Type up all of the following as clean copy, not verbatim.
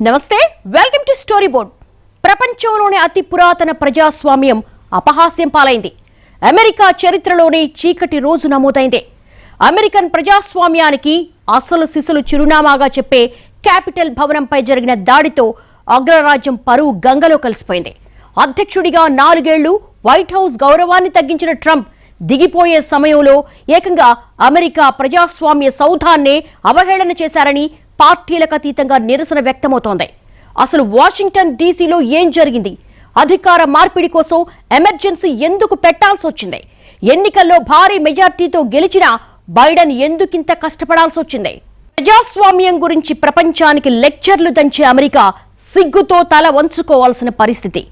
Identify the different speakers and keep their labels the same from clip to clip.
Speaker 1: నమస్తే, welcome to story board. ప్రపంచంలోని అతి పురాతన ప్రజాస్వామ్యం అపహాస్యం పాలైంది. అమెరికా చరిత్రలోనే చీకటి రోజు నమోదైంది. అమెరికన్ ప్రజాస్వామ్యానికి అసలు సిసలు చిరునామాగా చెప్పే క్యాపిటల్ భవనంపై జరిగిన దాడితో అగ్రరాజ్యం పరువు గంగలో కలిసిపోయింది. అధ్యక్షుడిగా 4 ఏళ్లు వైట్ హౌస్ గౌరవాన్ని తగ్గించిన ట్రంప్ దిగిపోయే సమయంలో ఏకంగా అమెరికా ప్రజాస్వామ్య సౌధాన్నే అవహేళన చేశారని పార్టీలకు అతీతంగా నిరసన వ్యక్తమవుతోంది. అసలు వాషింగ్టన్ డీసీలో ఏం జరిగింది? అధికార మార్పిడి కోసం ఎమర్జెన్సీ ఎందుకు పెట్టాల్సి వచ్చింది? ఎన్నికల్లో భారీ మెజార్టీతో గెలిచిన బైడెన్ ఎందుకింత కష్టపడాల్సి వచ్చింది? ప్రజాస్వామ్యం గురించి ప్రపంచానికి లెక్చర్లు దంచే అమెరికా సిగ్గుతో తల వంచుకోవాల్సిన పరిస్థితి.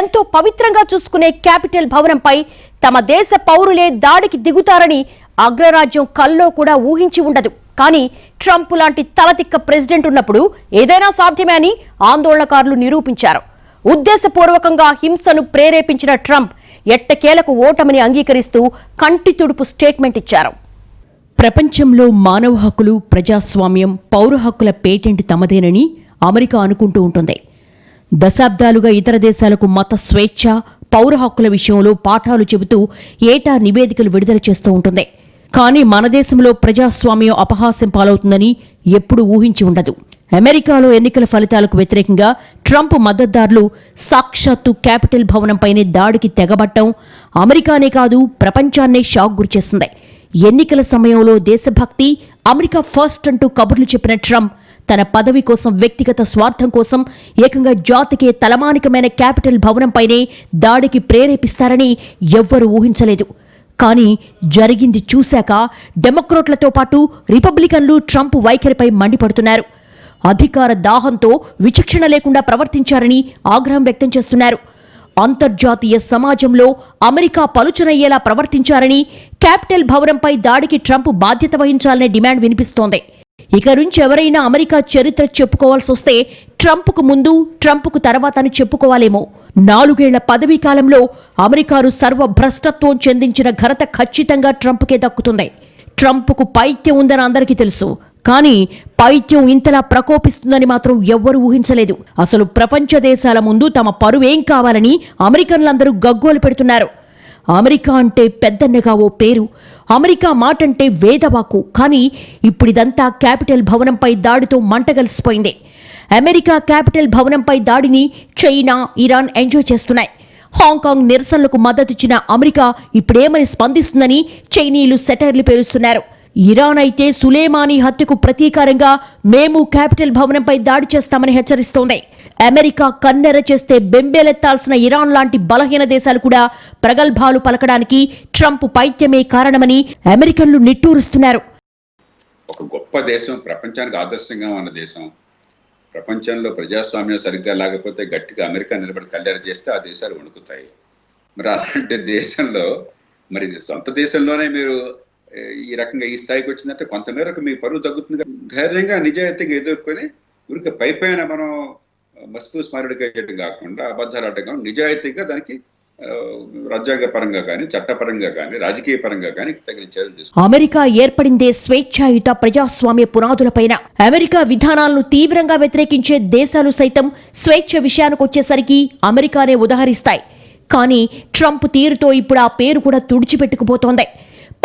Speaker 1: ఎంతో పవిత్రంగా చూసుకునే క్యాపిటల్ భవనంపై తమ దేశ పౌరులే దాడికి దిగుతారని అగ్రరాజ్యం కల్లో కూడా ఊహించి ఉండదు. కానీ ట్రంప్ లాంటి తలతిక్క ప్రెసిడెంట్ ఉన్నప్పుడు ఏదైనా సాధ్యమే అని ఆందోళనకారులు నిరూపించారు. ఉద్దేశపూర్వకంగా హింసను ప్రేరేపించిన ట్రంప్ ఎట్టకేలకు ఓటమిని అంగీకరిస్తూ కంటి తుడుపు స్టేట్మెంట్ ఇచ్చారు. ప్రపంచంలో మానవ హక్కులు, ప్రజాస్వామ్యం, పౌర హక్కుల పేటెంట్ తమదేనని అమెరికా అనుకుంటూ ఉంటుంది. దశాబ్దాలుగా ఇతర దేశాలకు మత స్వేచ్ఛ, పౌర హక్కుల విషయంలో పాఠాలు చెబుతూ ఏటా నివేదికలు విడుదల చేస్తూ ఉంటుంది. కానీ మన దేశంలో ప్రజాస్వామ్యం అపహాస్యం పాలవుతుందని ఎప్పుడూ ఊహించి ఉండదు. అమెరికాలో ఎన్నికల ఫలితాలకు వ్యతిరేకంగా ట్రంప్ మద్దతుదారులు సాక్షాత్తు క్యాపిటల్ భవనంపైనే దాడికి తెగబట్టం అమెరికానే కాదు, ప్రపంచాన్నే షాక్ గురిచేసింది. ఎన్నికల సమయంలో దేశభక్తి, అమెరికా ఫస్ట్ అంటూ కబుర్లు చెప్పిన ట్రంప్ తన పదవి కోసం, వ్యక్తిగత స్వార్థం కోసం ఏకంగా జాతికే తలమానికమైన క్యాపిటల్ భవనంపైనే దాడికి ప్రేరేపిస్తారని ఎవ్వరూ ఊహించలేదు. కానీ జరిగింది చూశాక డెమోక్రాట్లతో పాటు రిపబ్లికన్లు ట్రంప్ వైఖరిపై మండిపడుతున్నారు. అధికార దాహంతో విచక్షణ లేకుండా ప్రవర్తించారని ఆగ్రహం వ్యక్తం చేస్తున్నారు. అంతర్జాతీయ సమాజంలో అమెరికా పలుచనయ్యేలా ప్రవర్తించారని, క్యాపిటల్ భవనంపై దాడికి ట్రంప్ బాధ్యత వహించాలనే డిమాండ్ వినిపిస్తోంది. ఇక నుంచి ఎవరైనా అమెరికా చరిత్ర చెప్పుకోవాల్సి వస్తే ట్రంప్కు ముందు, ట్రంప్కు తర్వాత అని చెప్పుకోవాలేమో. 4 ఏళ్ల పదవీ కాలంలో అమెరికాను సర్వభ్రష్టత్వం చెందించిన ఘనత ఖచ్చితంగా ట్రంప్కే దక్కుతుంది. ట్రంప్కు పైత్యం ఉందని అందరికీ తెలుసు. కానీ పైత్యం ఇంతలా ప్రకోపిస్తుందని మాత్రం ఎవ్వరూ ఊహించలేదు. అసలు ప్రపంచ దేశాల ముందు తమ పరువేం కావాలని అమెరికన్లందరూ గగ్గోలు పెడుతున్నారు. అమెరికా అంటే పెద్దన్నగా ఓ పేరు, అమెరికా మాటంటే వేదవాకు. కానీ ఇప్పుడిదంతా క్యాపిటల్ భవనంపై దాడితో మంటగలిసిపోయింది. అమెరికా క్యాపిటల్ భవనంపై దాడిని చైనా, ఇరాన్ ఎంజాయ్ చేస్తున్నాయి. హాంకాంగ్ నిరసనలకు మద్దతిచ్చిన అమెరికా ఇప్పుడేమని స్పందిస్తుందని చైనీయులు సెటైర్లు పేరుస్తున్నారు. ఇరాన్ అయితే సులేమానీ హత్యకు ప్రతీకారంగా మేము క్యాపిటల్ భవనంపై దాడి చేస్తామని హెచ్చరిస్తోంది. అమెరికా కన్నెర చేస్తే బెంబేలెత్తాల్సిన ఇరాన్ లాంటి బలహీన దేశాలు కూడా ప్రగల్భాలు పలకడానికి ట్రంప్ పైత్యమే కారణమని అమెరికన్లు నిట్టూరుస్తున్నారు.
Speaker 2: ఒక గొప్ప దేశం, ప్రపంచానికి ఆదర్శంగా ఉన్న దేశం, ప్రపంచంలో ప్రజాస్వామ్యం సరిగ్గా లేకపోతే గట్టిగా అమెరికా నిలబడి కల్లెర చేస్తే ఆ దేశాలు వణుకుతాయి. మరి అలాంటి దేశంలో, మరి సొంత దేశంలోనే మీరు ఈ రకంగా ఈ స్థాయికి వచ్చిందంటే కొంతమేరకు మీ పరువు తగ్గుతుంది. ధైర్యంగా నిజాయితీగా ఎదుర్కొని ఊరికి పైపైన మనం మస్కు స్మారుడిగా చేయడం కాకుండా, అబద్ధాలు ఆడటం, నిజాయితీగా దానికి రాజ్యాంగ పరంగా కానీ, చట్టపరంగా కానీ, రాజకీయ పరంగా కానీ తగిన చర్యలు తీసుకుంటారు.
Speaker 1: అమెరికా ఏర్పడిందే స్వేచ్ఛాయుత ప్రజాస్వామ్య పునాదులపైన. అమెరికా విధానాలను తీవ్రంగా వ్యతిరేకించే దేశాలు సైతం స్వేచ్ఛ విషయానికి వచ్చేసరికి అమెరికానే ఉదహరిస్తాయి. కానీ ట్రంప్ తీరుతో ఇప్పుడు ఆ పేరు కూడా తుడిచిపెట్టుకుపోతోంది.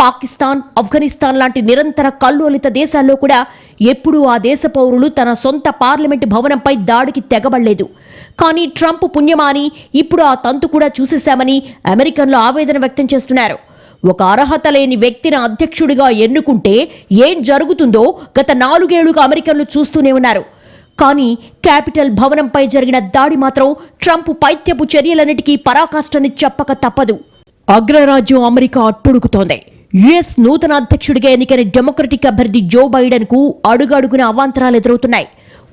Speaker 1: పాకిస్తాన్, ఆఫ్ఘనిస్తాన్ లాంటి నిరంతర కల్లోలిత దేశాల్లో కూడా ఎప్పుడూ ఆ దేశ పౌరులు తన సొంత పార్లమెంటు భవనంపై దాడికి తెగబడలేదు. కానీ ట్రంప్ పుణ్యమాని ఇప్పుడు ఆ తంతు కూడా చూసేశామని అమెరికన్లు ఆవేదన వ్యక్తం చేస్తున్నారు. ఒక అర్హత లేని వ్యక్తిని అధ్యక్షుడిగా ఎన్నుకుంటే ఏం జరుగుతుందో గత 4 ఏళ్లుగా అమెరికన్లు చూస్తూనే ఉన్నారు. కానీ క్యాపిటల్ భవనంపై జరిగిన దాడి మాత్రం ట్రంప్ పైత్యపు చర్యలన్నిటికీ పరాకాష్ఠని చెప్పక తప్పదు. అగ్రరాజ్యం అమెరికా అట్టుడుకుతోంది. యుఎస్ నూతన అధ్యక్షుడిగా ఎన్నికైన డెమోక్రటిక్ అభ్యర్థి జో బైడెన్ కు అడుగడుగున అవాంతరాలు ఎదురవుతున్నాయి.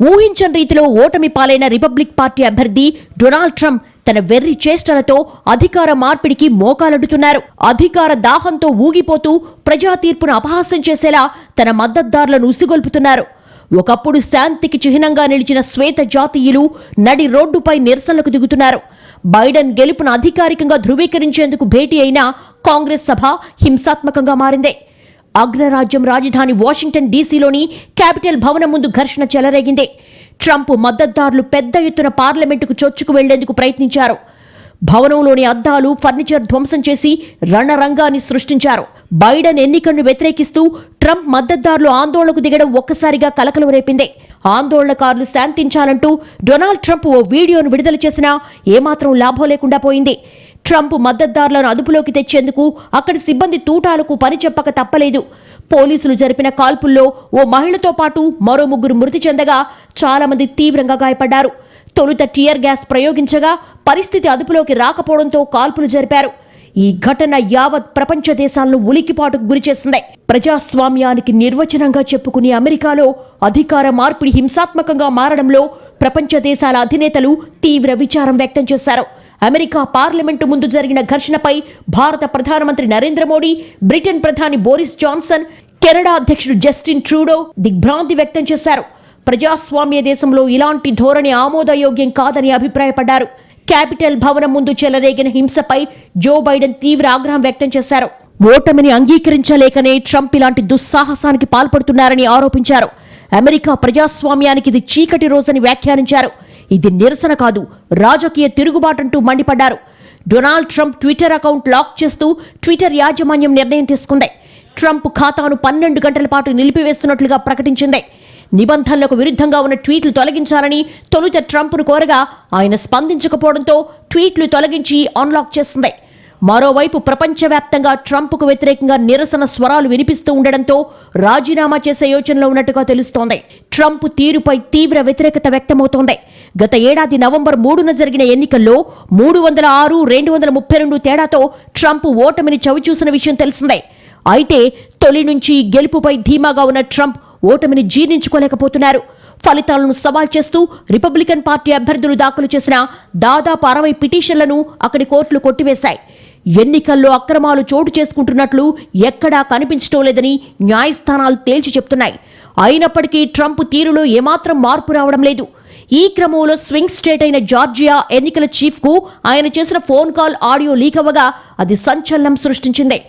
Speaker 1: ఊహించని రీతిలో ఓటమి పాలైన రిపబ్లిక్ పార్టీ అభ్యర్థి డొనాల్డ్ ట్రంప్ తన వెర్రి చేష్టలతో అధికార మార్పిడికి మోకాలడ్డుతున్నారు. అధికార దాహంతో ఊగిపోతూ ప్రజా తీర్పును అపహాస్యం చేసేలా తన మద్దతుదారులను ఉసిగొల్పుతున్నారు. ఒకప్పుడు శాంతికి చిహ్నంగా నిలిచిన శ్వేత జాతీయులు నడి రోడ్డుపై నిరసనలకు దిగుతున్నారు. బైడెన్ గెలుపును అధికారికంగా ధృవీకరించేందుకు భేటీ అయిన కాంగ్రెస్ సభ హింసాత్మకంగా మారింది. అగ్రరాజ్యం రాజధాని వాషింగ్టన్ డీసీలోని క్యాపిటల్ భవనం ముందు ఘర్షణ చెలరేగింది. ట్రంప్ మద్దతుదారులు పెద్ద ఎత్తున పార్లమెంటుకు చొచ్చుకు వెళ్లేందుకు ప్రయత్నించారు. భవనంలోని అద్దాలు, ఫర్నిచర్ ధ్వంసం చేసి రణరంగాన్ని సృష్టించారు. బైడెన్ ఎన్నికలను వ్యతిరేకిస్తూ ట్రంప్ మద్దతుదారులు ఆందోళనకు దిగడం ఒక్కసారిగా కలకలం రేపింది. ఆందోళనకారులు శాంతించాలంటూ డొనాల్డ్ ట్రంప్ ఓ వీడియోను విడుదల చేసినా ఏమాత్రం లాభం లేకుండా పోయింది. ట్రంప్ మద్దతుదారులను అదుపులోకి తెచ్చేందుకు అక్కడి సిబ్బంది తూటాలకు పని చెప్పక తప్పలేదు. పోలీసులు జరిపిన కాల్పుల్లో ఓ మహిళతో పాటు మరో 3 మృతి చెందగా చాలా మంది తీవ్రంగా గాయపడ్డారు. తొలుత టియర్ గ్యాస్ ప్రయోగించగా పరిస్థితి అదుపులోకి రాకపోవడంతో కాల్పులు జరిపారు. ఈ ఘటన యావత్ ప్రపంచ దేశాలను ఉలికిపాటుకు గురిచేసింది. ప్రజాస్వామ్యానికి నిర్వచనంగా చెప్పుకునే అమెరికాలో అధికార మార్పిడి హింసాత్మకంగా మారడంలో ప్రపంచ దేశాల అధినేతలు తీవ్ర విచారం వ్యక్తం చేశారు. అమెరికా పార్లమెంటు ముందు జరిగిన ఘర్షణపై భారత ప్రధానమంత్రి నరేంద్ర మోడీ, బ్రిటన్ ప్రధాని బోరిస్ జాన్సన్, కెనడా అధ్యక్షుడు జస్టిన్ ట్రూడో దిగ్భ్రాంతి వ్యక్తం చేశారు. ప్రజాస్వామ్య దేశంలో ఇలాంటి ధోరణి ఆమోదయోగ్యం కాదని అభిప్రాయపడ్డారు. క్యాపిటల్ భవనం ముందు చెలరేగిన హింసపై జో బైడెన్ తీవ్ర ఆగ్రహం వ్యక్తం చేశారు. ఓటమిని అంగీకరించలేకనే ట్రంప్ ఇలాంటి దుస్సాహసానికి పాల్పడుతున్నారని ఆరోపించారు. అమెరికా ప్రజాస్వామ్యానికి ఇది చీకటి రోజని వ్యాఖ్యానించారు. ఇది నిరసన కాదు, రాజకీయ తిరుగుబాటంటూ మండిపడ్డారు. Donald Trump Twitter account lock చేస్తూ ట్విట్టర్ యాజమాన్యం నిర్ణయం తీసుకుంది. ట్రంప్ ఖాతాను 12 గంటల పాటు నిలిపివేస్తున్నట్లుగా ప్రకటించింది. నిబంధనలకు విరుద్ధంగా ఉన్న ట్వీట్లు తొలగించాలని తొలుత ట్రంప్ను కోరగా ఆయన స్పందించకపోవడంతో ట్వీట్లు తొలగించి అన్లాక్ చేసింది. మరోవైపు ప్రపంచవ్యాప్తంగా ట్రంప్కు వ్యతిరేకంగా నిరసన స్వరాలు వినిపిస్తూ ఉండడంతో రాజీనామా చేసే యోచనలో ఉన్నట్టుగా తెలుస్తోంది. ట్రంప్ తీరుపై తీవ్ర వ్యతిరేకత వ్యక్తమవుతోంది. గత ఏడాది నవంబర్ 3న జరిగిన ఎన్నికల్లో 306-232 తేడాతో ట్రంప్ ఓటమిని చవిచూసిన విషయం తెలిసిందే. అయితే తొలి నుంచి గెలుపుపై ధీమాగా ఉన్న ట్రంప్ ఓటమిని జీర్ణించుకోలేకపోతున్నారు. ఫలితాలను సవాల్ చేస్తూ రిపబ్లికన్ పార్టీ అభ్యర్థులు దాఖలు చేసిన దాదాపు 60 పిటిషన్లను అక్కడి కోర్టులు కొట్టివేశాయి. ఎన్నికల్లో అక్రమాలు చోటు చేసుకుంటున్నట్లు ఎక్కడా కనిపించడం లేదని న్యాయస్థానాలు తేల్చి చెప్తున్నాయి. అయినప్పటికీ ట్రంప్ తీరులో ఏమాత్రం మార్పు రావడం లేదు. ఈ క్రమంలో స్వింగ్ స్టేట్ అయిన జార్జియా ఎన్నికల చీఫ్కు ఆయన చేసిన ఫోన్ కాల్ ఆడియో లీక్ అవ్వగా అది సంచలనం సృష్టించింది.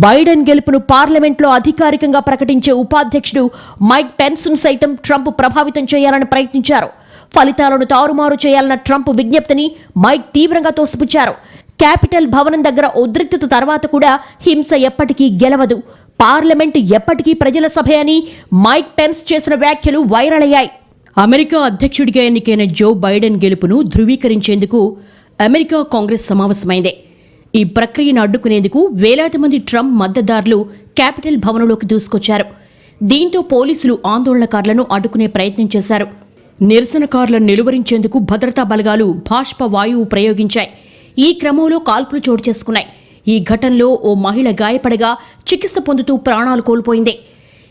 Speaker 1: బైడెన్ గెలుపును పార్లమెంట్లో అధికారికంగా ప్రకటించే ఉపాధ్యక్షుడు మైక్ పెన్స్ను సైతం ట్రంప్ ప్రభావితం చేయాలని ప్రయత్నించారు. ఫలితాలను తారుమారు చేయాలన్న ట్రంప్ విజ్ఞప్తిని మైక్ తీవ్రంగా తోసిపుచ్చారు. క్యాపిటల్ భవనం దగ్గర ఉద్రిక్తత తర్వాత కూడా హింస ఎప్పటికీ గెలవదు, పార్లమెంట్ ఎప్పటికీ ప్రజల సభ అని మైక్ పెన్స్ చేసిన వ్యాఖ్యలు వైరల్ అయ్యాయి. అమెరికా అధ్యక్షుడిగా ఎన్నికైన జో బైడెన్ గెలుపును ధృవీకరించేందుకు అమెరికా కాంగ్రెస్ సమావేశమైంది. ఈ ప్రక్రియను అడ్డుకునేందుకు వేలాది మంది ట్రంప్ మద్దతుదారులు క్యాపిటల్ భవనంలోకి దూసుకొచ్చారు. దీంతో పోలీసులు ఆందోళనకారులను అడ్డుకునే ప్రయత్నం చేశారు. నిరసనకారులను నిలువరించేందుకు భద్రతా బలగాలు బాష్ప వాయువు ప్రయోగించాయి. ఈ క్రమంలో కాల్పులు చోటు చేసుకున్నాయి. ఈ ఘటనలో ఓ మహిళ గాయపడగా చికిత్స పొందుతూ ప్రాణాలు కోల్పోయింది.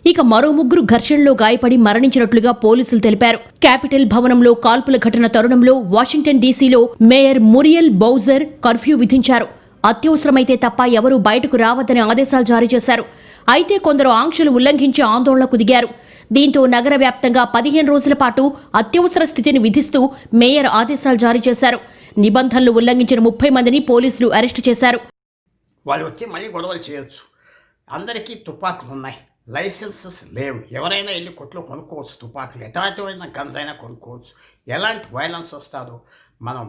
Speaker 1: ఇక మరో 3 ఘర్షణలో గాయపడి మరణించినట్లుగా పోలీసులు తెలిపారు. క్యాపిటల్ భవనంలో కాల్పుల ఘటన తరుణంలో వాషింగ్టన్ డీసీలో మేయర్ మురియల్ బౌజర్ కర్ఫ్యూ విధించారు. అత్యవసరమైతే తప్ప ఎవరూ బయటకు రావద్దని ఆదేశాలు జారీ చేశారు. అయితే కొందరు ఆంక్షలు ఉల్లంఘించి ఆందోళనకు దిగారు. దీంతో నగర వ్యాప్తంగా 15 రోజుల పాటు అత్యవసర స్థితిని విధిస్తూ మేయర్ ఆదేశాలు జారీ చేశారు. నిబంధనలు ఉల్లంఘించిన 30 మందిని పోలీసులు అరెస్టు చేశారు.
Speaker 3: వాళ్ళు వచ్చి మళ్ళీ గొడవలు చేయొచ్చు. అందరికీ తుపాకులు ఉన్నాయి, లైసెన్సెస్ లేవు. ఎవరైనా వెళ్ళి కొట్లో కొనుక్కోవచ్చు తుపాకులు, ఎలాంటివైనా గన్స్ అయినా కొనుక్కోవచ్చు. ఎలాంటి వైలెన్స్ వస్తుందో మనం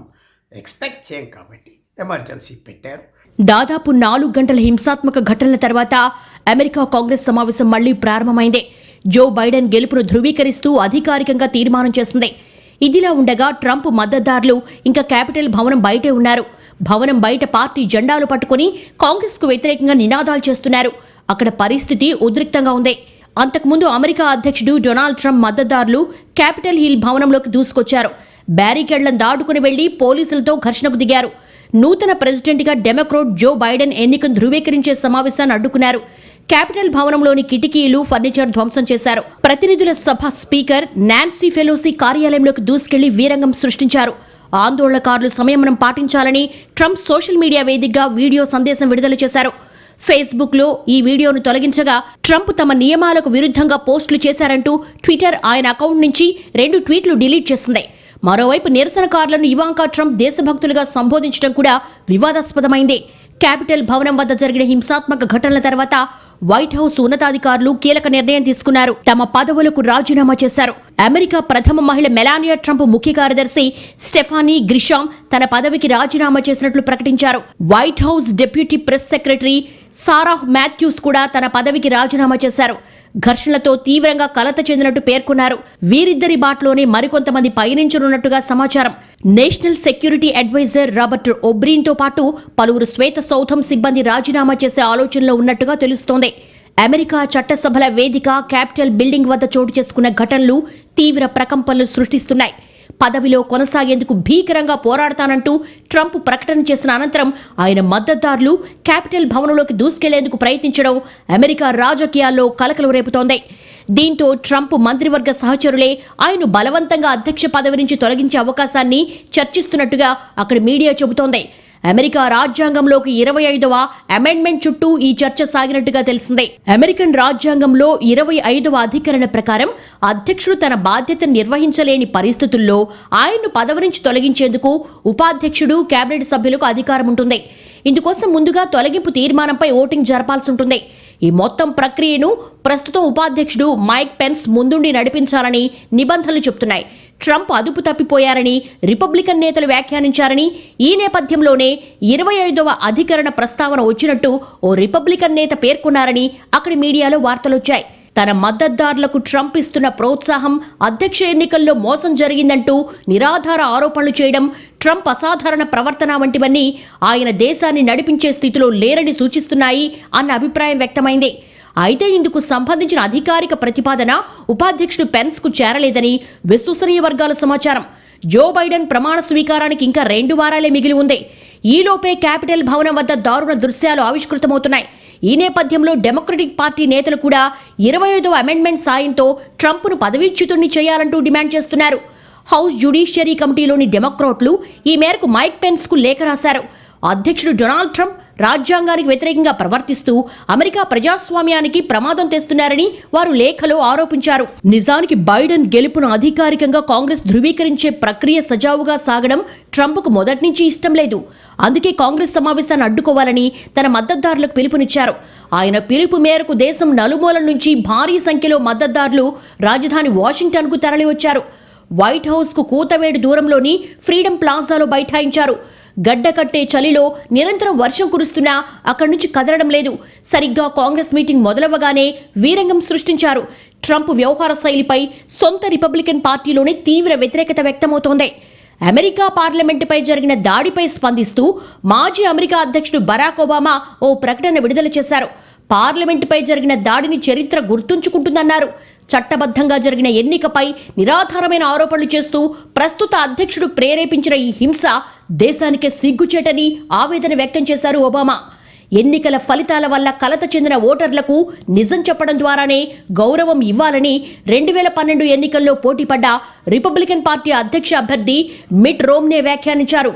Speaker 3: ఎక్స్పెక్ట్ చేయం కాబట్టి ఎమర్జెన్సీ పెట్టారు.
Speaker 1: దాదాపు 4 గంటల హింసాత్మక ఘటనల తర్వాత అమెరికా కాంగ్రెస్ సమావేశం మళ్లీ ప్రారంభమైంది. జో బైడెన్ గెలుపును ధృవీకరిస్తూ అధికారికంగా తీర్మానం చేసింది. ఇదిలా ఉండగా ట్రంప్ మద్దతుదారులు ఇంకా క్యాపిటల్ భవనం బయటే ఉన్నారు. భవనం బయట పార్టీ జెండాలు పట్టుకుని కాంగ్రెస్కు వ్యతిరేకంగా నినాదాలు చేస్తున్నారు. అక్కడ పరిస్థితి ఉద్రిక్తంగా ఉంది. అంతకుముందు అమెరికా అధ్యక్షుడు డొనాల్డ్ ట్రంప్ మద్దతుదారులు క్యాపిటల్ హిల్ భవనంలోకి దూసుకొచ్చారు. బ్యారికేడ్లను దాటుకుని వెళ్లి పోలీసులతో ఘర్షణకు దిగారు. నూతన ప్రెసిడెంట్గా డెమోక్రాట్ జో బైడెన్ ఎన్నికను ధృవీకరించే సమావేశాన్ని అడ్డుకున్నారు. క్యాపిటల్ భవనంలోని కిటికీలు, ఫర్నిచర్ ధ్వంసం చేశారు. ప్రతినిధుల సభ స్పీకర్ నాన్సీ పెలోసి కార్యాలయంలోకి దూసుకెళ్లి వీరంగం సృష్టించారు. ఆందోళనకారులు సంయమనం పాటించాలని ట్రంప్ సోషల్ మీడియా వేదికగా వీడియో సందేశం విడుదల చేశారు. ఫేస్బుక్లో ఈ వీడియోను తొలగించగా ట్రంప్ తమ నియమాలకు విరుద్ధంగా పోస్టులు చేశారంటూ ట్విట్టర్ ఆయన అకౌంట్ నుంచి 2 ట్వీట్లు డిలీట్ చేసింది. మరోవైపు నిరసనకారులను ఇవాంకా ట్రంప్ దేశభక్తులుగా సంబోధించడం కూడా వివాదాస్పదమైంది. క్యాపిటల్ భవనం వద్ద జరిగిన హింసాత్మక ఘటనల తర్వాత వైట్ హౌస్ ఉన్నతాధికారులు కీలక నిర్ణయం తీసుకున్నారు. తమ పదవులకు రాజీనామా చేశారు. అమెరికా ప్రథమ మహిళ మెలానియా ట్రంప్ ముఖ్య కార్యదర్శి స్టెఫానీ గ్రిషామ్ తన పదవికి రాజీనామా చేసినట్లు ప్రకటించారు. White House deputy press secretary Sarah Matthews కూడా తన పదవికి రాజీనామా చేశారు. ఘర్షణలతో తీవ్రంగా కలత చెందినట్టు పేర్కొన్నారు. వీరిద్దరి బాట్లోనే మరికొంతమంది పయనించనున్నట్టుగా సమాచారం. నేషనల్ సెక్యూరిటీ అడ్వైజర్ రాబర్ట్ ఒబ్రీన్తో పాటు పలువురు శ్వేత సౌధం సిబ్బంది రాజీనామా చేసే ఆలోచనలో ఉన్నట్టుగా తెలుస్తోంది. అమెరికా చట్టసభల వేదిక క్యాపిటల్ బిల్డింగ్ వద్ద చోటు చేసుకున్న ఘటనలు తీవ్ర ప్రకంపనలు సృష్టిస్తున్నాయి. పదవిలో కొనసాగేందుకు భీకరంగా పోరాడతానంటూ ట్రంప్ ప్రకటన చేసిన అనంతరం ఆయన మద్దతుదారులు క్యాపిటల్ భవనంలోకి దూసుకెళ్లేందుకు ప్రయత్నించడం అమెరికా రాజకీయాల్లో కలకలం రేపుతోంది. దీంతో ట్రంప్ మంత్రివర్గ సహచరులే ఆయన బలవంతంగా అధ్యక్ష పదవి నుంచి తొలగించే అవకాశాన్ని చర్చిస్తున్నట్టుగా అక్కడి మీడియా చెబుతోంది. అమెరికా రాజ్యాంగంలోకి 25వ అమెండ్మెంట్ చుట్టూ ఈ చర్చ సాగినట్టుగా తెలిసిందే. అమెరికన్ రాజ్యాంగంలో 25వ అధికరణ ప్రకారం అధ్యక్షుడు తన బాధ్యతను నిర్వహించలేని పరిస్థితుల్లో ఆయన్ను పదవి నుంచి తొలగించేందుకు ఉపాధ్యక్షుడు, కేబినెట్ సభ్యులకు అధికారం ఉంటుంది. ఇందుకోసం ముందుగా తొలగింపు తీర్మానంపై ఓటింగ్ జరపాల్సి ఉంటుంది. ఈ మొత్తం ప్రక్రియను ప్రస్తుతం ఉపాధ్యక్షుడు మైక్ పెన్స్ ముందుండి నడిపించాలని నిబంధనలు చెబుతున్నాయి. ట్రంప్ అదుపు తప్పిపోయారని రిపబ్లికన్ నేతలు వ్యాఖ్యానించారని, ఈ నేపథ్యంలోనే 25వ అధికరణ ప్రస్తావన వచ్చినట్టు ఓ రిపబ్లికన్ నేత పేర్కొన్నారని అక్కడి మీడియాలో వార్తలొచ్చాయి. తన మద్దతుదారులకు ట్రంప్ ఇస్తున్న ప్రోత్సాహం, అధ్యక్ష ఎన్నికల్లో మోసం జరిగిందంటూ నిరాధార ఆరోపణలు చేయడం, ట్రంప్ అసాధారణ ప్రవర్తన వంటివన్నీ ఆయన దేశాన్ని నడిపించే స్థితిలో లేరని సూచిస్తున్నాయి అన్న అభిప్రాయం వ్యక్తమైంది. అయితే ఇందుకు సంబంధించిన అధికారిక ప్రతిపాదన ఉపాధ్యక్షుడు పెన్స్కు చేరలేదని విశ్వసనీయ వర్గాల సమాచారం. జో బైడెన్ ప్రమాణ స్వీకారానికి ఇంకా 2 వారాలే మిగిలి ఉంది. ఈలోపే క్యాపిటల్ భవనం వద్ద దారుణ దృశ్యాలు ఆవిష్కృతమవుతున్నాయి. ఈ నేపథ్యంలో డెమోక్రటిక్ పార్టీ నేతలు కూడా 25వ అమెండ్మెంట్ సాయంతో ట్రంప్ను పదవీచ్యుతుణ్ణి చేయాలంటూ డిమాండ్ చేస్తున్నారు. హౌస్ జ్యుడిషియరీ కమిటీలోని డెమోక్రాట్లు ఈ మేరకు మైక్ పెన్స్కు లేఖ రాశారు. అధ్యక్షుడు డొనాల్డ్ ట్రంప్ రాజ్యాంగానికి వ్యతిరేకంగా ప్రవర్తిస్తూ అమెరికా ప్రజాస్వామ్యానికి ప్రమాదం తెస్తున్నారని వారు లేఖలో ఆరోపించారు. నిజానికి బైడెన్ గెలుపును అధికారికంగా కాంగ్రెస్ ధృవీకరించే ప్రక్రియ సజావుగా సాగడం ట్రంప్కు మొదటి నుంచి ఇష్టం లేదు. అందుకే కాంగ్రెస్ సమావేశాన్ని అడ్డుకోవాలని తన మద్దతుదారులకు పిలుపునిచ్చారు. ఆయన పిలుపు మేరకు దేశం నలుమూలల నుంచి భారీ సంఖ్యలో మద్దతుదారులు రాజధాని వాషింగ్టన్కు తరలివచ్చారు. White హౌస్కు కూతవేడు దూరంలోని freedom ప్లాజాలో బైఠాయించారు. గడ్డకట్టే చలిలో నిరంతరం వర్షం కురుస్తున్నా అక్కడి నుంచి కదలడం లేదు. సరిగ్గా కాంగ్రెస్ మీటింగ్ మొదలవగానే వీరంగం సృష్టించారు. ట్రంప్ వ్యవహార శైలిపై సొంత రిపబ్లికన్ పార్టీలోనే తీవ్ర వ్యతిరేకత వ్యక్తమవుతోంది. అమెరికా పార్లమెంటుపై జరిగిన దాడిపై స్పందిస్తూ మాజీ అమెరికా అధ్యక్షుడు బరాక్ ఒబామా ఓ ప్రకటన విడుదల చేశారు. పార్లమెంటుపై జరిగిన దాడిని చరిత్ర గుర్తుంచుకుంటుందన్నారు. చట్టబద్ధంగా జరిగిన ఎన్నికపై నిరాధారమైన ఆరోపణలు చేస్తూ ప్రస్తుత అధ్యక్షుడు ప్రేరేపించిన ఈ హింస దేశానికే సిగ్గుచేటని ఆవేదన వ్యక్తం చేశారు ఒబామా. ఎన్నికల ఫలితాల వల్ల కలత చెందిన ఓటర్లకు నిజం చెప్పడం ద్వారానే గౌరవం ఇవ్వాలని 2012 ఎన్నికల్లో పోటీపడ్డ రిపబ్లికన్ పార్టీ అధ్యక్ష అభ్యర్థి మిట్ రోమ్నే వ్యాఖ్యానించారు.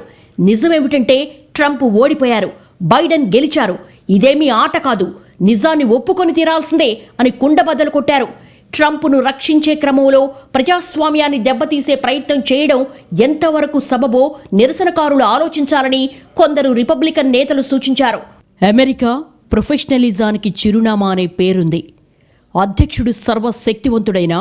Speaker 1: నిజమేమిటంటే ట్రంప్ ఓడిపోయారు, బైడెన్ గెలిచారు, ఇదేమీ ఆట కాదు, నిజాన్ని ఒప్పుకొని తీరాల్సిందే అని కుండబద్దలు కొట్టారు. ట్రంప్ను రక్షించే క్రమంలో ప్రజాస్వామ్యాన్ని దెబ్బతీసే ప్రయత్నం చేయడం ఎంతవరకు సబబో నిరసనకారులు ఆలోచించాలని కొందరు రిపబ్లికన్ నేతలు సూచించారు. అమెరికా ప్రొఫెషనలిజానికి చిరునామా అనే పేరుంది. అధ్యక్షుడు సర్వశక్తివంతుడైనా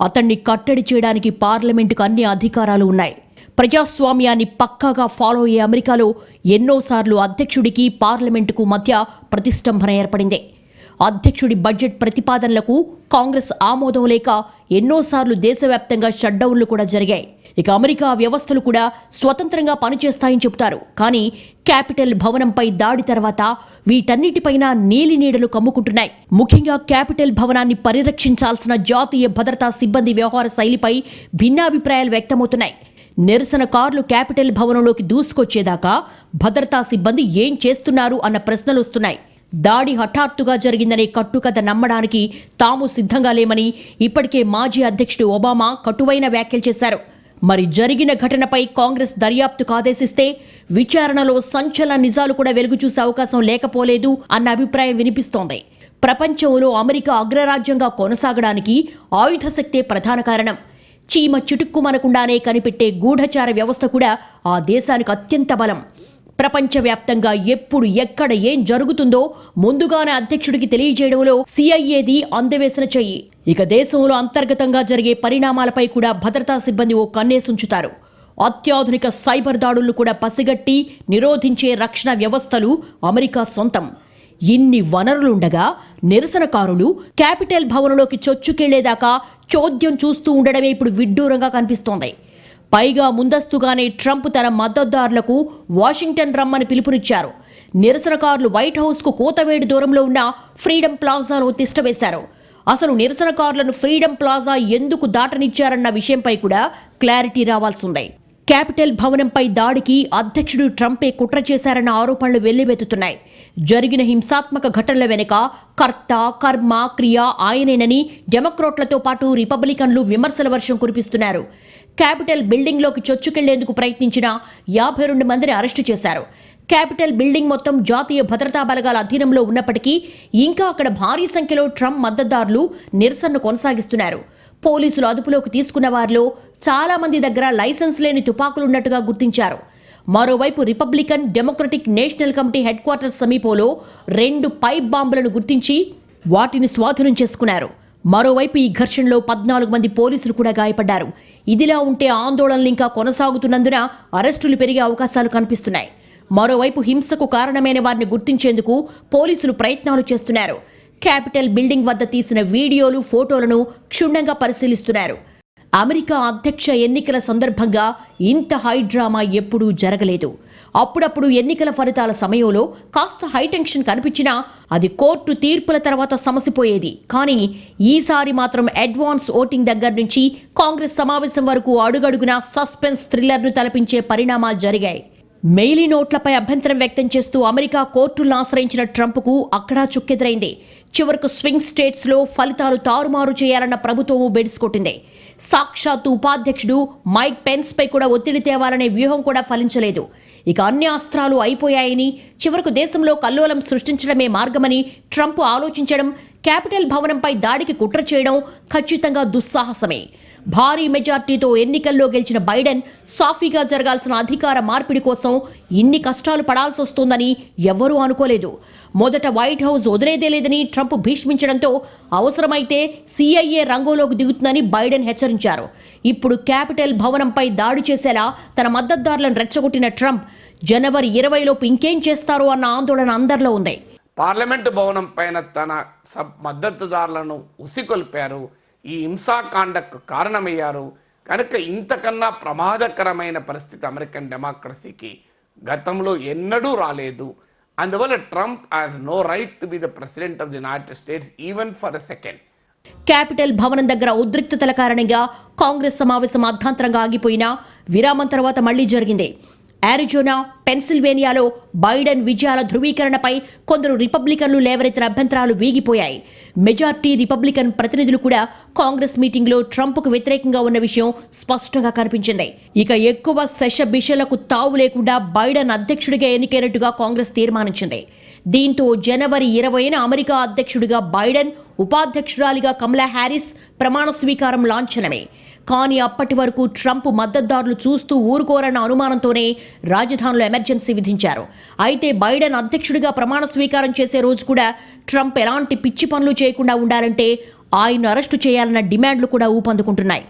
Speaker 1: అతన్ని కట్టడి చేయడానికి పార్లమెంటుకు అన్ని అధికారాలు ఉన్నాయి. ప్రజాస్వామ్యాన్ని పక్కాగా ఫాలో అయ్యే అమెరికాలో ఎన్నోసార్లు అధ్యక్షుడికి పార్లమెంటుకు మధ్య ప్రతిష్టంభన ఏర్పడింది. అధ్యక్షుడి బడ్జెట్ ప్రతిపాదనలకు కాంగ్రెస్ ఆమోదం లేక ఎన్నోసార్లు దేశవ్యాప్తంగా షట్డౌన్లు కూడా జరిగాయి. ఇక అమెరికా వ్యవస్థలు కూడా స్వతంత్రంగా పనిచేస్తాయని చెబుతారు. కానీ క్యాపిటల్ భవనంపై దాడి తర్వాత వీటన్నిటిపైన నీలి నీడలు కమ్ముకుంటున్నాయి. ముఖ్యంగా క్యాపిటల్ భవనాన్ని పరిరక్షించాల్సిన జాతీయ భద్రతా సిబ్బంది వ్యవహార శైలిపై భిన్నాభిప్రాయాలు వ్యక్తమవుతున్నాయి. నిరసనకారులు క్యాపిటల్ భవనంలోకి దూసుకొచ్చేదాకా భద్రతా సిబ్బంది ఏం చేస్తున్నారు అన్న ప్రశ్నలు వస్తున్నాయి. దాడి హఠాత్తుగా జరిగిందనే కట్టుకథ నమ్మడానికి తాము సిద్ధంగా లేమని ఇప్పటికే మాజీ అధ్యక్షుడు ఒబామా కటువైన వ్యాఖ్యలు చేశారు. మరి జరిగిన ఘటనపై కాంగ్రెస్ దర్యాప్తుకు ఆదేశిస్తే విచారణలో సంచలన నిజాలు కూడా వెలుగు చూసే అవకాశం లేకపోలేదు అన్న అభిప్రాయం వినిపిస్తోంది. ప్రపంచంలో అమెరికా అగ్రరాజ్యంగా కొనసాగడానికి ఆయుధ శక్తే ప్రధాన కారణం. చీమ చిటుక్కుమనకుండానే కనిపెట్టే గూఢచార వ్యవస్థ కూడా ఆ దేశానికి అత్యంత బలం. ప్రపంచవ్యాప్తంగా ఎప్పుడు ఎక్కడ ఏం జరుగుతుందో ముందుగానే అధ్యక్షుడికి తెలియజేయడంలో సిఐఏది అందవేసిన చెయ్యి. ఇక దేశంలో అంతర్గతంగా జరిగే పరిణామాలపై కూడా భద్రతా సిబ్బంది ఓ కన్నేసుంచుతారు. అత్యాధునిక సైబర్ దాడులను కూడా పసిగట్టి నిరోధించే రక్షణ వ్యవస్థలు అమెరికా సొంతం. ఇన్ని వనరులుండగా నిరసనకారులు క్యాపిటల్ భవనంలోకి చొచ్చుకెళ్లేదాకా చోద్యం చూస్తూ ఉండడమే ఇప్పుడు విడ్డూరంగా కనిపిస్తోంది. పైగా ముందస్తుగానే ట్రంప్ తన మద్దతుదారులకు వాషింగ్టన్ రమ్మని పిలుపునిచ్చారు. నిరసనకారులు వైట్ హౌస్కు కోతవేడు దూరంలో ఉన్న ఫ్రీడమ్ ప్లాజాలో తిష్టవేశారు. అసలు నిరసనకారులను ఫ్రీడమ్ ప్లాజా ఎందుకు దాటనిచ్చారన్న విషయంపై కూడా క్లారిటీ రావాల్సిందే. క్యాపిటల్ భవనంపై దాడికి అధ్యక్షుడు ట్రంపే కుట్ర చేశారన్న ఆరోపణలు వెల్లువెత్తుతున్నాయి. జరిగిన హింసాత్మక ఘటనల వెనుక కర్త, కర్మ, క్రియ ఆయనేనని డెమోక్రాట్లతో పాటు రిపబ్లికన్లు విమర్శల వర్షం కురిపిస్తున్నారు. క్యాపిటల్ బిల్డింగ్లోకి చొచ్చుకెళ్లేందుకు ప్రయత్నించిన 52 మందిని అరెస్టు చేశారు. క్యాపిటల్ బిల్డింగ్ మొత్తం జాతీయ భద్రతా బలగాల అధీనంలో ఉన్నప్పటికీ ఇంకా అక్కడ భారీ సంఖ్యలో ట్రంప్ మద్దతుదారులు నిరసనను కొనసాగిస్తున్నారు. పోలీసులు అదుపులోకి తీసుకున్న వారిలో చాలా మంది దగ్గర లైసెన్స్ లేని తుపాకులున్నట్టుగా గుర్తించారు. మరోవైపు Republican democratic national committee head quarters సమీపంలో 2 పైప్ బాంబులను గుర్తించి వాటిని స్వాధీనం చేసుకున్నారు. మరోవైపు ఈ ఘర్షణలో 14 మంది పోలీసులు కూడా గాయపడ్డారు. ఇదిలా ఉంటే ఆందోళనలు ఇంకా కొనసాగుతున్నందున అరెస్టులు పెరిగే అవకాశాలు కనిపిస్తున్నాయి. మరోవైపు హింసకు కారణమైన వారిని గుర్తించేందుకు పోలీసులు ప్రయత్నాలు చేస్తున్నారు. క్యాపిటల్ బిల్డింగ్ వద్ద తీసిన వీడియోలు, ఫోటోలను క్షుణ్ణంగా పరిశీలిస్తున్నారు. అమెరికా అధ్యక్ష ఎన్నికల సందర్భంగా ఇంత హై డ్రామా ఎప్పుడూ జరగలేదు. అప్పుడప్పుడు ఎన్నికల ఫలితాల సమయంలో కాస్త హైటెన్షన్ కనిపించినా అది కోర్టు తీర్పుల తర్వాత సమసిపోయేది. కానీ ఈసారి మాత్రం అడ్వాన్స్ ఓటింగ్ దగ్గర నుంచి కాంగ్రెస్ సమావేశం వరకు అడుగడుగునా సస్పెన్స్ థ్రిల్లర్ను తలపించే పరిణామాలు జరిగాయి. మెయిలీ నోట్లపై అభ్యంతరం వ్యక్తం చేస్తూ అమెరికా కోర్టులను ఆశ్రయించిన ట్రంప్కు అక్కడా చుక్కెదురైంది. చివరకు స్వింగ్ స్టేట్స్లో ఫలితాలు తారుమారు చేయాలన్న ప్రభుత్వము బెడిసికొట్టింది. సాక్షాత్తు ఉపాధ్యక్షుడు మైక్ పెన్స్పై కూడా ఒత్తిడి తేవాలనే వ్యూహం కూడా ఫలించలేదు. ఇక అన్ని అస్త్రాలు అయిపోయాయని, చివరకు దేశంలో కల్లోలం సృష్టించడమే మార్గమని ట్రంప్ ఆలోచించడం, క్యాపిటల్ భవనంపై దాడికి కుట్ర చేయడం ఖచ్చితంగా దుస్సాహసమే. భారీ మెజార్టీతో ఎన్నికల్లో గెలిచిన బైడెన్ సాఫీగా జరగాల్సిన అధికార మార్పిడి కోసం ఇన్ని కష్టాలు పడాల్సి వస్తోందని ఎవరూ అనుకోలేదు. మొదట వైట్ హౌస్ వదిలేదే లేదని ట్రంప్ భీష్మించడంతో అవసరమైతే సిఐఏ రంగంలోకి దిగుతుందని బైడెన్ హెచ్చరించారు. ఇప్పుడు క్యాపిటల్ భవనంపై దాడి చేసేలా తన మద్దతుదారులను రెచ్చగొట్టిన ట్రంప్ జనవరి 20లోపు ఇంకేం చేస్తారో అన్న ఆందోళన అందరిలో ఉంది.
Speaker 4: పార్లమెంటు భవనం పైన తన మద్దతుదారులను ఉసికొల్పారు. ఈ హింసాకాండకు కారణమయ్యారు. కనుక ఇంతకన్నా ప్రమాదకరమైన పరిస్థితి అమెరికన్ డెమోక్రసీకి గతంలో ఎన్నడూ రాలేదు. అందువల్ల Trump has no right to be the president of the United States even for a second.
Speaker 1: Capitol భవనం దగ్గర ఉద్రిక్తతల కారణంగా కాంగ్రెస్ సమావేశం అర్ధాంతరంగా ఆగిపోయినా విరామం తర్వాత మళ్లీ జరిగింది. అరిజోనా, పెన్సిల్వేనియాలో బైడెన్ విజయాల ధృవీకరణపై కొందరు రిపబ్లికన్లు లేవనెత్తిన అభ్యంతరాలు వీగిపోయాయి. మెజార్టీ రిపబ్లికన్ ప్రతినిధులు కూడా కాంగ్రెస్ మీటింగ్లో ట్రంప్కు వ్యతిరేకంగా ఉన్న విషయం స్పష్టంగా కనిపించింది. ఇక ఎక్కువ శషబిషలకు తావు లేకుండా బైడెన్ అధ్యక్షుడిగా ఎన్నికైనట్టుగా కాంగ్రెస్ తీర్మానించింది. దీంతో జనవరి 20న అమెరికా అధ్యక్షుడిగా బైడెన్, ఉపాధ్యక్షురాలిగా కమలా హ్యారిస్ ప్రమాణ స్వీకారం లాంఛనమే. కానీ అప్పటి వరకు ట్రంప్ మద్దతుదారులు చూస్తూ ఊరుకోరన్న అనుమానంతోనే రాజధానిలో ఎమర్జెన్సీ విధించారు. అయితే బైడెన్ అధ్యక్షుడిగా ప్రమాణ స్వీకారం చేసే రోజు కూడా ట్రంప్ ఎలాంటి పిచ్చి పనులు చేయకుండా ఉండాలంటే ఆయన్ను అరెస్టు చేయాలన్న డిమాండ్లు కూడా ఊపందుకుంటున్నాయి.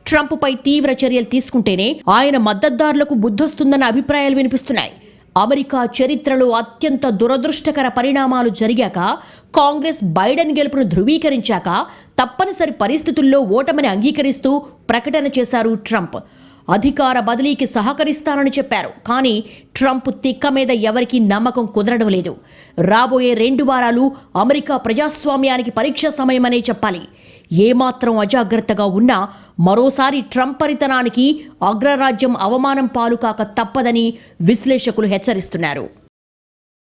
Speaker 1: ట్రంప్పై తీవ్ర చర్యలు తీసుకుంటేనే ఆయన మద్దతుదారులకు బుద్ధొస్తుందన్న అభిప్రాయాలు వినిపిస్తున్నాయి. అమెరికా చరిత్రలో అత్యంత దురదృష్టకర పరిణామాలు జరిగాక, కాంగ్రెస్ బైడెన్ గెలుపును ధృవీకరించాక తప్పనిసరి పరిస్థితుల్లో ఓటమిని అంగీకరిస్తూ ప్రకటన చేశారు ట్రంప్. అధికార బదిలీకి సహకరిస్తానని చెప్పారు. కానీ ట్రంప్ తిక్క మీద ఎవరికీ నమ్మకం కుదరడం లేదు. రాబోయే 2 వారాలు అమెరికా ప్రజాస్వామ్యానికి పరీక్షా సమయమనే చెప్పాలి. ఏమాత్రం అజాగ్రత్తగా ఉన్నా మరోసారి ట్రంప్ పరితనానికి అగ్రరాజ్యం అవమానం పాలు కాక తప్పదని విశ్లేషకులు హెచ్చరిస్తున్నారు.